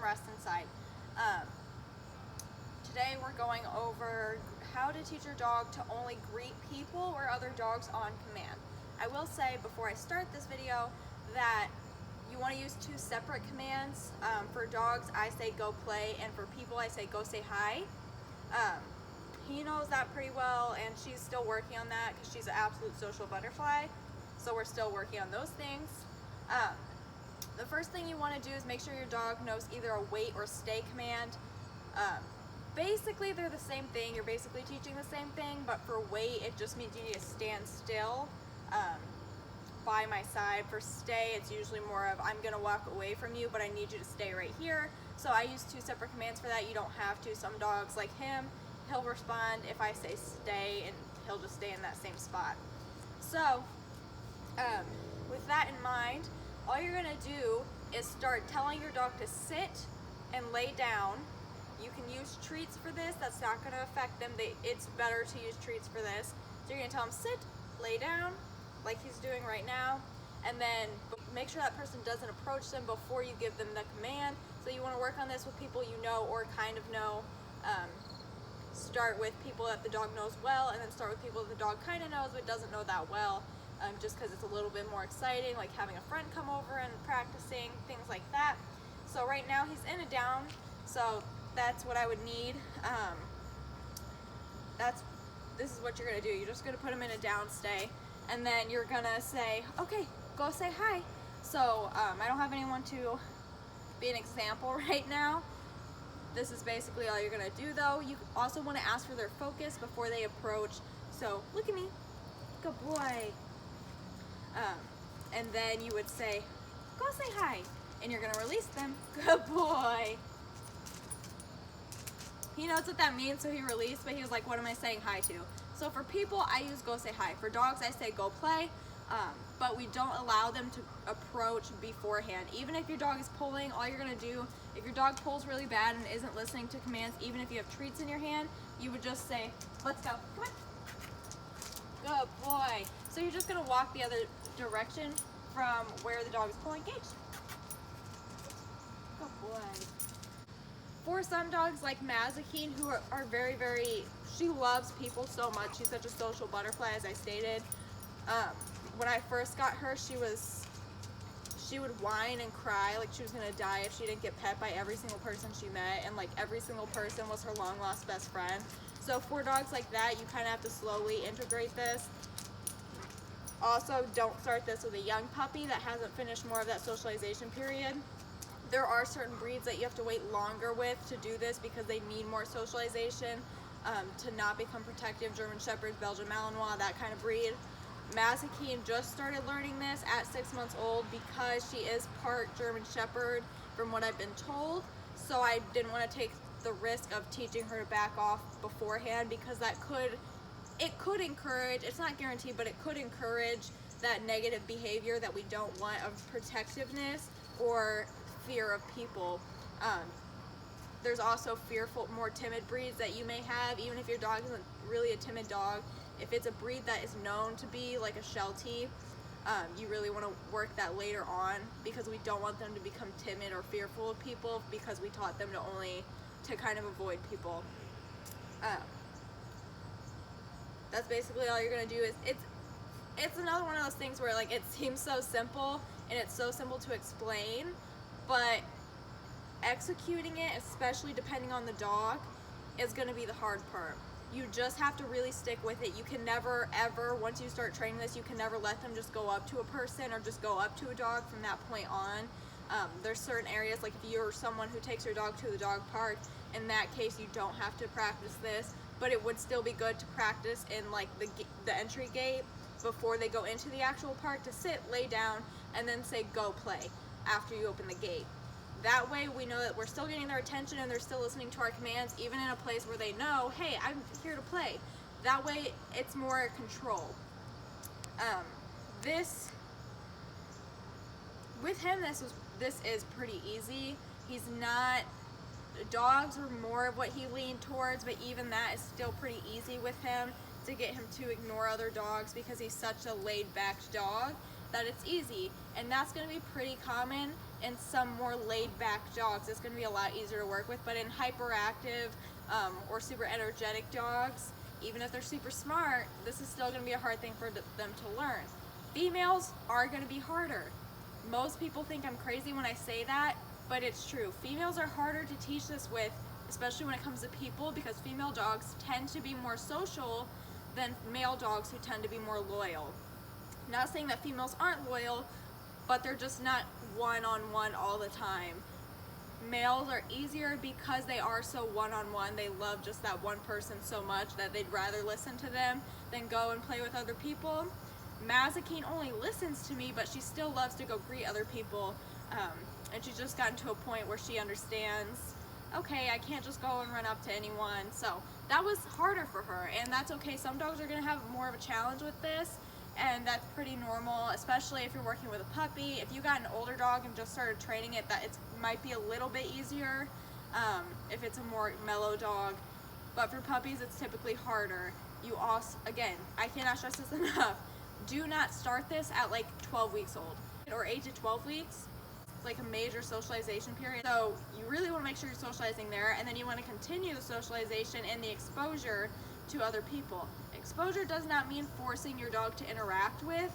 rest inside. Today we're going over how to teach your dog to only greet people or other dogs on command. I will say before I start this video that you want to use two separate commands. For dogs, I say go play, and for people, I say go say hi. He knows that pretty well, and she's still working on that because she's an absolute social butterfly. So we're still working on those things. The first thing you want to do is make sure your dog knows either a wait or stay command. Basically, they're the same thing. You're basically teaching the same thing, but for wait, it just means you need to stand still by my side. For stay, it's usually more of I'm going to walk away from you, but I need you to stay right here. So I use two separate commands for that. You don't have to. Some dogs, like him, he'll respond if I say stay, and he'll just stay in that same spot. So with that in mind, all you're going to do is start telling your dog to sit and lay down. You can use treats for this. That's not going to affect them. It's better to use treats for this. So you're going to tell him sit, lay down, like he's doing right now, and then make sure that person doesn't approach them before you give them the command. So you want to work on this with people you know or kind of know. Start with people that the dog knows well, and then start with people that the dog kind of knows but doesn't know that well, just because it's a little bit more exciting, like having a friend come over and practicing, things like that. So right now he's in a down, so that's what I would need. This is what you're gonna do. You're just gonna put him in a down stay, and then you're gonna say, okay, go say hi. So I don't have anyone to be an example right now. This is basically all you're gonna do though. You also wanna ask for their focus before they approach. So look at me, good boy. And then you would say, go say hi. And you're gonna release them, good boy. He knows what that means, so he released, but he was like, what am I saying hi to? So for people, I use go say hi. For dogs, I say go play, but we don't allow them to approach beforehand. Even if your dog is pulling, all you're gonna do, if your dog pulls really bad and isn't listening to commands, even if you have treats in your hand, you would just say, let's go, come on. Good boy. So you're just gonna walk the other direction from where the dog is pulling. Gage. Good boy. For some dogs like Mazikeen, who are very, very, she loves people so much. She's such a social butterfly, as I stated. When I first got her, she would whine and cry like she was gonna die if she didn't get pet by every single person she met, and like every single person was her long lost best friend. So for dogs like that, you kind of have to slowly integrate this. Also, don't start this with a young puppy that hasn't finished more of that socialization period. There are certain breeds that you have to wait longer with to do this because they need more socialization to not become protective. German Shepherds, Belgian Malinois, that kind of breed. Mazikeen just started learning this at 6 months old because she is part German Shepherd from what I've been told. So I didn't want to take the risk of teaching her to back off beforehand, because it could encourage, it's not guaranteed, but it could encourage that negative behavior that we don't want, of protectiveness or fear of people. There's also fearful, more timid breeds that you may have, even if your dog isn't really a timid dog. If it's a breed that is known to be like a Sheltie, you really want to work that later on, because we don't want them to become timid or fearful of people, because we taught them to kind of avoid people. That's basically all you're gonna do. It's another one of those things where like it seems so simple and it's so simple to explain, but executing it, especially depending on the dog, is gonna be the hard part. You just have to really stick with it. You can never ever, once you start training this, you can never let them just go up to a person or just go up to a dog from that point on. There's certain areas, like if you're someone who takes your dog to the dog park, in that case you don't have to practice this, but it would still be good to practice in like the entry gate before they go into the actual park, to sit, lay down, and then say go play after you open the gate. That way we know that we're still getting their attention and they're still listening to our commands, even in a place where they know, hey, I'm here to play. That way it's more control. With him, this is pretty easy. He's not, dogs are more of what he leaned towards, but even that is still pretty easy with him, to get him to ignore other dogs, because he's such a laid back dog that it's easy. And that's going to be pretty common and some more laid back dogs, it's going to be a lot easier to work with. But in hyperactive or super energetic dogs, even if they're super smart, this is still going to be a hard thing for them to learn. Females are going to be harder. Most people think I'm crazy when I say that, but it's true. Females are harder to teach this with, especially when it comes to people, because female dogs tend to be more social than male dogs who tend to be more loyal. Not saying that females aren't loyal, but they're just not one-on-one all the time. Males are easier because they are so one-on-one. They love just that one person so much that they'd rather listen to them than go and play with other people. Mazikeen only listens to me, but she still loves to go greet other people. And she's just gotten to a point where she understands, okay, I can't just go and run up to anyone. So that was harder for her, and that's okay. Some dogs are going to have more of a challenge with this, and that's pretty normal, especially if you're working with a puppy. If you got an older dog and just started training it, that it might be a little bit easier if it's a more mellow dog. But for puppies, it's typically harder. You also, again, I cannot stress this enough, do not start this at like 12 weeks old or 8 to 12 weeks. Like a major socialization period. So you really want to make sure you're socializing there, and then you want to continue the socialization and the exposure to other people. Exposure does not mean forcing your dog to interact with,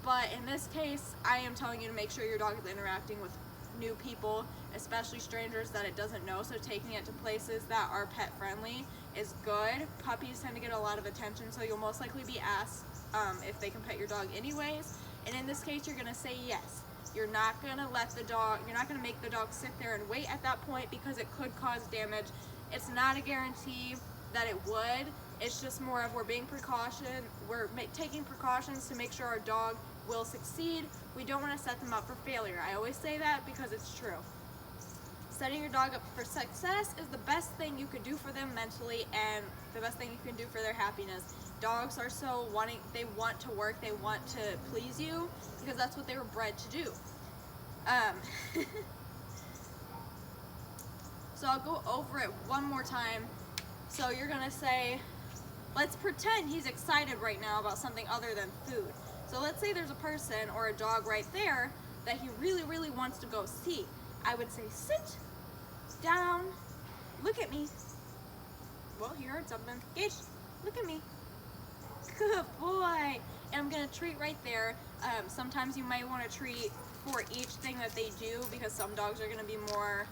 but in this case, I am telling you to make sure your dog is interacting with new people, especially strangers that it doesn't know. So taking it to places that are pet friendly is good. Puppies tend to get a lot of attention, so you'll most likely be asked if they can pet your dog anyways. And in this case, you're going to say yes. You're not going to let the dog, you're not going to make the dog sit there and wait at that point, because it could cause damage. It's not a guarantee that it would. It's just more of we're taking precautions to make sure our dog will succeed. We don't want to set them up for failure. I always say that because it's true. Setting your dog up for success is the best thing you could do for them mentally, and the best thing you can do for their happiness. Dogs are so they want to work, they want to please you, because that's what they were bred to do. So I'll go over it one more time. So you're gonna say, let's pretend he's excited right now about something other than food. So let's say there's a person or a dog right there that he really, really wants to go see. I would say, sit down, look at me. Well, you heard something. Gage, look at me. Good boy. And I'm gonna treat right there. Sometimes you might want to treat for each thing that they do, because some dogs are gonna be more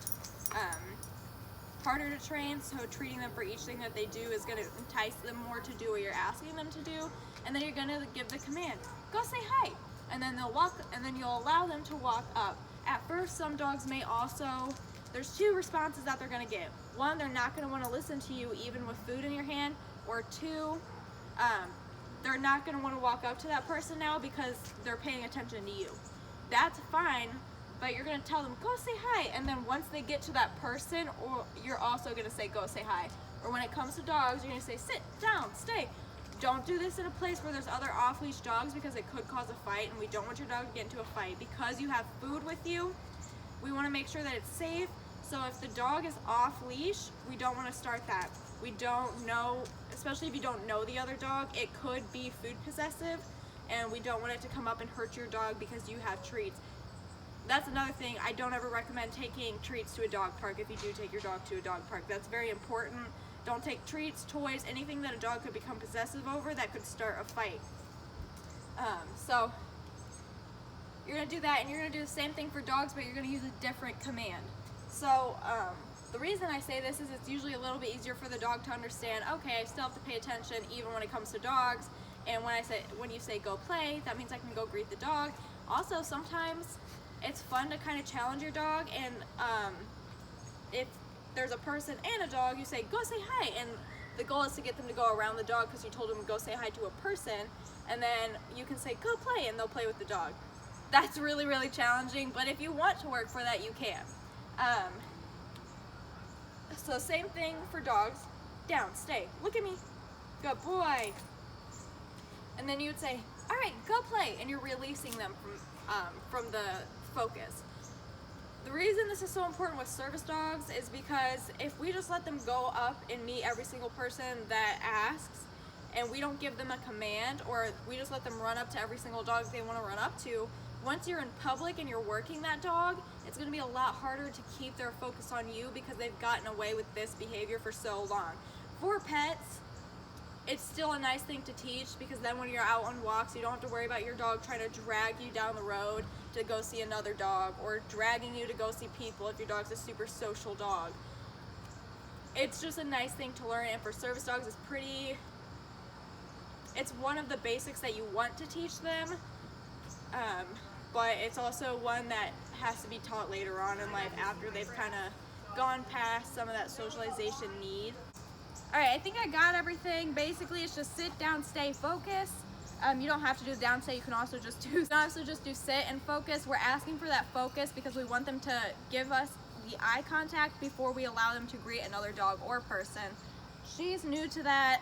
harder to train, so treating them for each thing that they do is going to entice them more to do what you're asking them to do. And then you're going to give the command, go say hi, and then they'll walk, and then you'll allow them to walk up. At first, some dogs may also, there's two responses that they're going to get. One, they're not going to want to listen to you even with food in your hand, or two, they're not going to want to walk up to that person now because they're paying attention to you. That's fine. But you're going to tell them, go say hi. And then once they get to that person, or you're also going to say, go say hi. Or when it comes to dogs, you're going to say, sit down, stay. Don't do this in a place where there's other off-leash dogs, because it could cause a fight, and we don't want your dog to get into a fight. Because you have food with you, we want to make sure that it's safe. So if the dog is off-leash, we don't want to start that. We don't know, especially if you don't know the other dog, it could be food possessive, and we don't want it to come up and hurt your dog because you have treats. That's another thing. I don't ever recommend taking treats to a dog park if you do take your dog to a dog park. That's very important. Don't take treats, toys, anything that a dog could become possessive over that could start a fight. So you're going to do that, and you're going to do the same thing for dogs, but you're going to use a different command. So the reason I say this is it's usually a little bit easier for the dog to understand, okay, I still have to pay attention even when it comes to dogs. And when you say go play, that means I can go greet the dog. Also, sometimes it's fun to kind of challenge your dog, and if there's a person and a dog, you say, go say hi, and the goal is to get them to go around the dog because you told them to go say hi to a person, and then you can say, go play, and they'll play with the dog. That's really, really challenging, but if you want to work for that, you can. So same thing for dogs. Down, stay, look at me, good boy. And then you would say, all right, go play, and you're releasing them from the focus. The reason this is so important with service dogs is because if we just let them go up and meet every single person that asks, and we don't give them a command, or we just let them run up to every single dog they want to run up to, once you're in public and you're working that dog, it's it's going to be a lot harder to keep their focus on you because they've gotten away with this behavior for so long. For pets, it's still a nice thing to teach because then when you're out on walks, you don't have to worry about your dog trying to drag you down the road to go see another dog, or dragging you to go see people if your dog's a super social dog. It's just a nice thing to learn, and for service dogs, it's one of the basics that you want to teach them, but it's also one that has to be taught later on in life after they've kind of gone past some of that socialization need. Alright, I think I got everything. Basically, it's just sit down, stay focused. You don't have to do the down stay, you can also just do sit and focus. We're asking for that focus because we want them to give us the eye contact before we allow them to greet another dog or person. She's new to that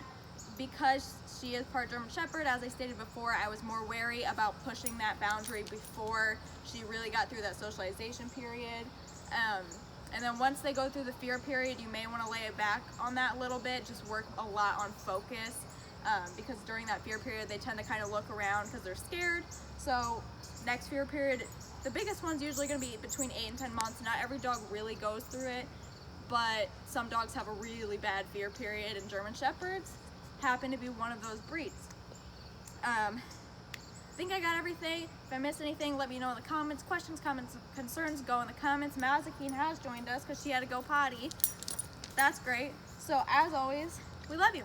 because she is part German Shepherd. As I stated before, I was more wary about pushing that boundary before she really got through that socialization period. And then once they go through the fear period, you may want to lay it back on that a little bit, just work a lot on focus, because during that fear period, they tend to kind of look around because they're scared. So next fear period, the biggest one's usually going to be between 8 and 10 months. Not every dog really goes through it, but some dogs have a really bad fear period, and German Shepherds happen to be one of those breeds. I think I got everything. If I missed anything, let me know in the comments. Questions, comments, concerns, go in the comments. Mazakine has joined us because she had to go potty. That's great. So as always, we love you.